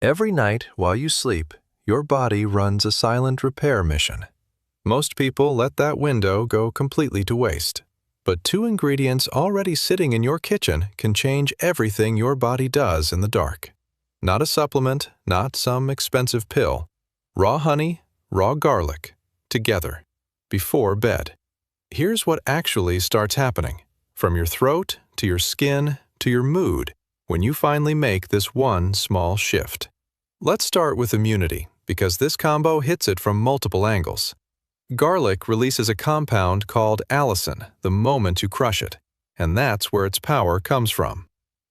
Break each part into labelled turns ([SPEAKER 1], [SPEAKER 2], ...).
[SPEAKER 1] Every night while you sleep, your body runs a silent repair mission. Most people let that window go completely to waste. But two ingredients already sitting in your kitchen can change everything your body does in the dark. Not a supplement, not some expensive pill. Raw honey, raw garlic, together, before bed. Here's what actually starts happening, from your throat to your skin to your mood, when you finally make this one small shift. Let's start with immunity, because this combo hits it from multiple angles. Garlic releases a compound called allicin the moment you crush it, and that's where its power comes from.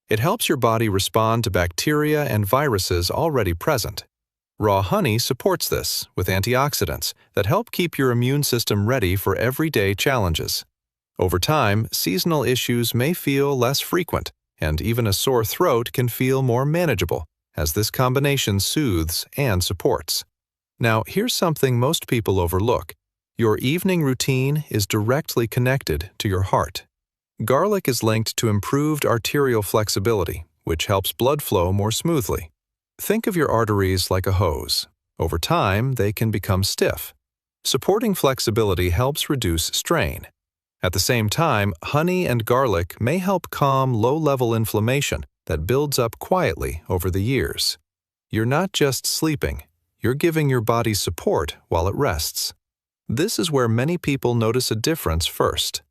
[SPEAKER 1] It helps your body respond to bacteria and viruses already present. Raw honey supports this with antioxidants that help keep your immune system ready for everyday challenges. Over time, seasonal issues may feel less frequent, and even a sore throat can feel more manageable, as this combination soothes and supports. Now, here's something most people overlook. Your evening routine is directly connected to your heart. Garlic is linked to improved arterial flexibility, which helps blood flow more smoothly. Think of your arteries like a hose. Over time, they can become stiff. Supporting flexibility helps reduce strain. At the same time, honey and garlic may help calm low-level inflammation that builds up quietly over the years. You're not just sleeping, you're giving your body support while it rests. This is where many people notice a difference first.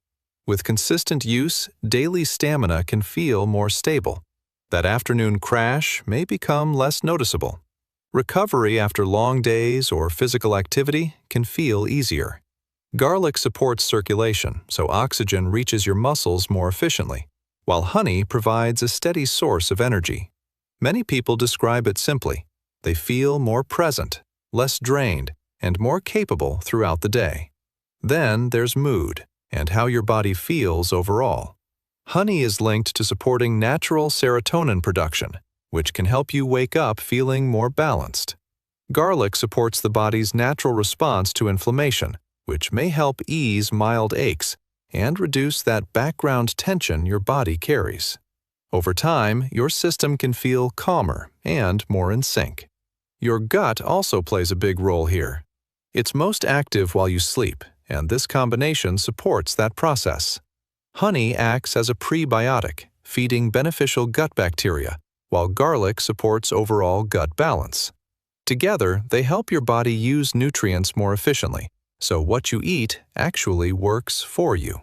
[SPEAKER 1] With consistent use, daily stamina can feel more stable. That afternoon crash may become less noticeable. Recovery after long days or physical activity can feel easier. Garlic supports circulation, so oxygen reaches your muscles more efficiently, while honey provides a steady source of energy. Many people describe it simply. They feel more present, less drained, and more capable throughout the day. Then there's mood and how your body feels overall. Honey is linked to supporting natural serotonin production, which can help you wake up feeling more balanced. Garlic supports the body's natural response to inflammation, which may help ease mild aches and reduce that background tension your body carries. Over time, your system can feel calmer and more in sync. Your gut also plays a big role here. It's most active while you sleep, and this combination supports that process. Honey acts as a prebiotic, feeding beneficial gut bacteria, while garlic supports overall gut balance. Together, they help your body use nutrients more efficiently, so what you eat actually works for you.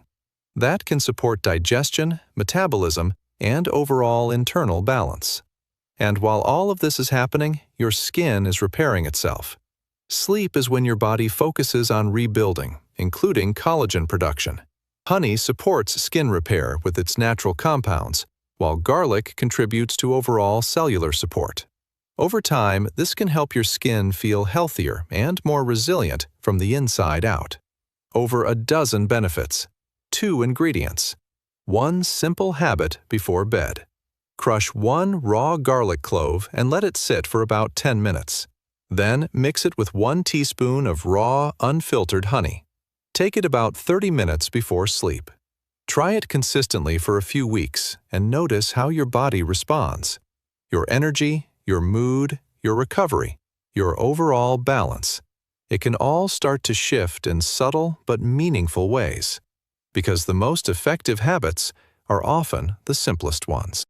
[SPEAKER 1] That can support digestion, metabolism, and overall internal balance. And while all of this is happening, your skin is repairing itself. Sleep is when your body focuses on rebuilding, including collagen production. Honey supports skin repair with its natural compounds, while garlic contributes to overall cellular support. Over time, this can help your skin feel healthier and more resilient from the inside out. Over a dozen benefits. 2 ingredients. 1 simple habit before bed. Crush 1 raw garlic clove and let it sit for about 10 minutes. Then mix it with 1 teaspoon of raw, unfiltered honey. Take it about 30 minutes before sleep. Try it consistently for a few weeks and notice how your body responds. Your energy, your mood, your recovery, your overall balance. It can all start to shift in subtle but meaningful ways, because the most effective habits are often the simplest ones.